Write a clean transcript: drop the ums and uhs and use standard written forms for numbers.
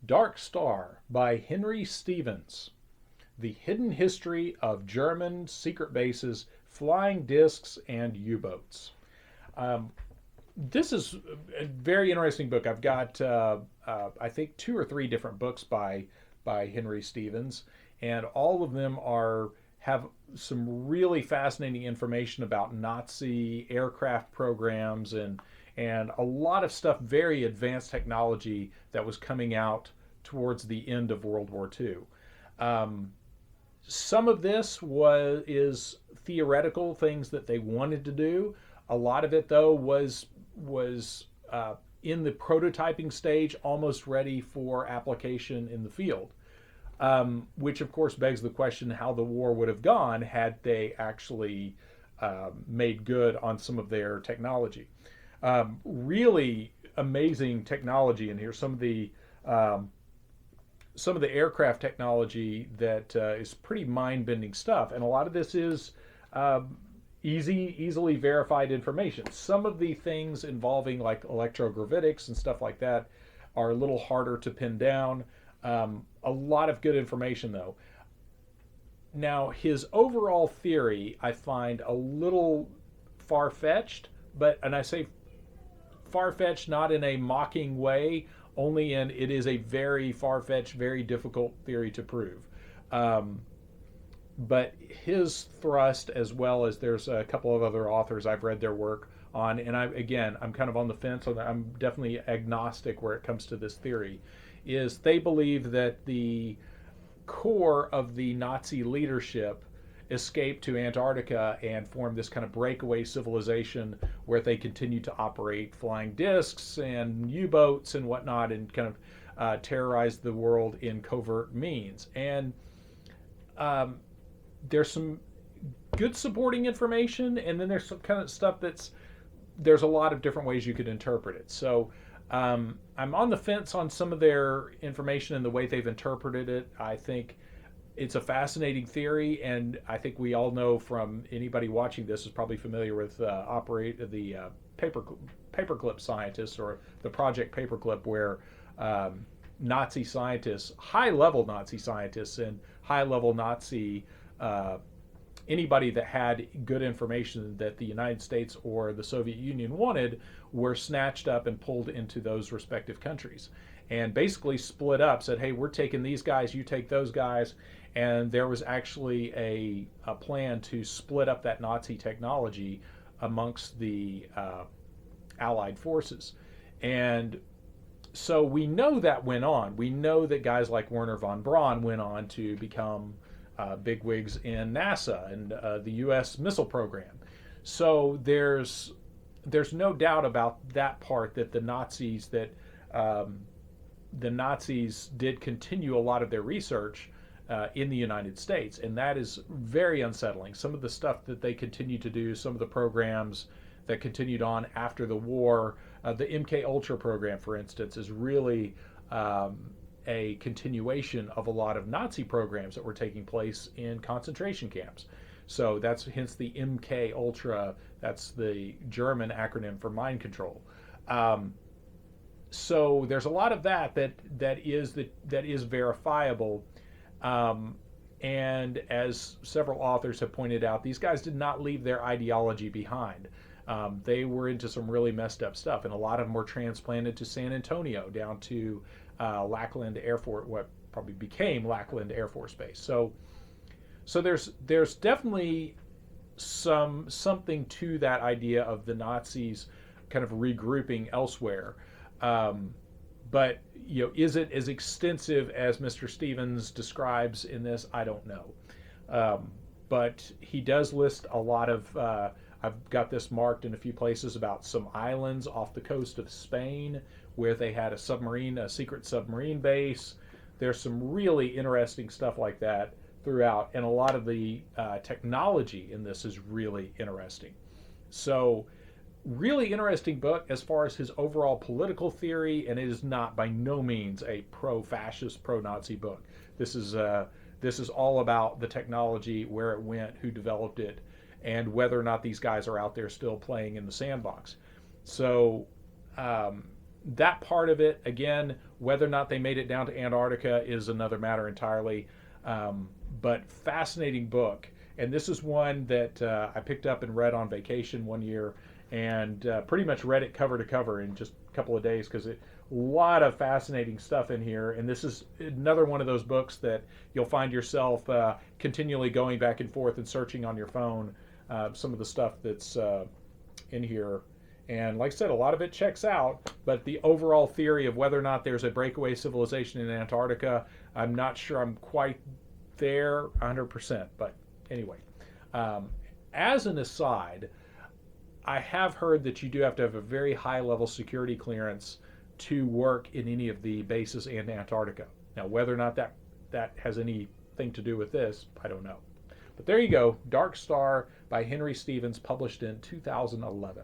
Dark Star by Henry Stevens. The Hidden History of German Secret Bases, Flying Discs, and U-Boats. Um, this is a very interesting book. I've got, I think, two or three different books by Henry Stevens, and all of them have some really fascinating information about Nazi aircraft programs and a lot of stuff, very advanced technology that was coming out towards the end of World War II. Um, some of this is theoretical things that they wanted to do. A lot of it, though, was in the prototyping stage, almost ready for application in the field. Which, of course, begs the question how the war would have gone had they actually made good on some of their technology. Really amazing technology in here. Um, some of the aircraft technology that is pretty mind-bending stuff, and a lot of this is um, easily verified information. Some of the things involving like electrogravitics and stuff like that are a little harder to pin down. A lot of good information though. Now, his overall theory I find a little far fetched, and I say far fetched not in a mocking way, only in it is a very far fetched, very difficult theory to prove. Um, but his thrust, as well as there's a couple of other authors I've read their work on, and I'm kind of on the fence on that. I'm definitely agnostic where it comes to this theory. Is they believe that the core of the Nazi leadership escaped to Antarctica and formed this kind of breakaway civilization where they continued to operate flying discs and U-boats and whatnot and kind of terrorize the world in covert means. And um, there's some good supporting information, and then there's some kind of stuff there's a lot of different ways you could interpret it. So I'm on the fence on some of their information and the way they've interpreted it. I think it's a fascinating theory, and I think we all know from anybody watching this is probably familiar with operate the paperclip scientists or the Project Paperclip, where Nazi scientists, high-level Nazi scientists, and high-level Nazi anybody that had good information that the United States or the Soviet Union wanted were snatched up and pulled into those respective countries and basically split up, said, hey, we're taking these guys, you take those guys. And there was actually a plan to split up that Nazi technology amongst the Allied forces. And so we know that went on. We know that guys like Wernher von Braun went on to become bigwigs in NASA and the U.S. missile program. So there's no doubt about that part that um, the Nazis did continue a lot of their research in the United States, and that is very unsettling. Some of the stuff that they continue to do, some of the programs that continued on after the war, the MK Ultra program, for instance, is really a continuation of a lot of Nazi programs that were taking place in concentration camps. So that's hence the MK Ultra. That's the German acronym for mind control. Um, so there's a lot of that is verifiable. Um, and as several authors have pointed out, these guys did not leave their ideology behind. They were into some really messed up stuff, and a lot of them were transplanted to San Antonio, down to Lackland Air Force, what probably became Lackland Air Force Base. So there's definitely something to that idea of the Nazis kind of regrouping elsewhere. Um, but is it as extensive as Mr. Stevens describes in this? I don't know. But he does list a lot of. I've got this marked in a few places about some islands off the coast of Spain where they had a secret submarine base. There's some really interesting stuff like that throughout, and a lot of the technology in this is really interesting. So really interesting book as far as his overall political theory, and it is not by no means a pro-fascist, pro-Nazi book. This is all about the technology, where it went, who developed it, and whether or not these guys are out there still playing in the sandbox. So that part of it, again, whether or not they made it down to Antarctica is another matter entirely. But fascinating book. And this is one that I picked up and read on vacation one year, and pretty much read it cover to cover in just a couple of days, because a lot of fascinating stuff in here. And this is another one of those books that you'll find yourself continually going back and forth and searching on your phone some of the stuff that's in here. And like I said, a lot of it checks out, but the overall theory of whether or not there's a breakaway civilization in Antarctica, I'm not sure I'm quite there 100%. But anyway, as an aside, I have heard that you do have to have a very high level security clearance to work in any of the bases in Antarctica. Now, whether or not that has anything to do with this, I don't know. But there you go, Dark Star by Henry Stevens, published in 2011.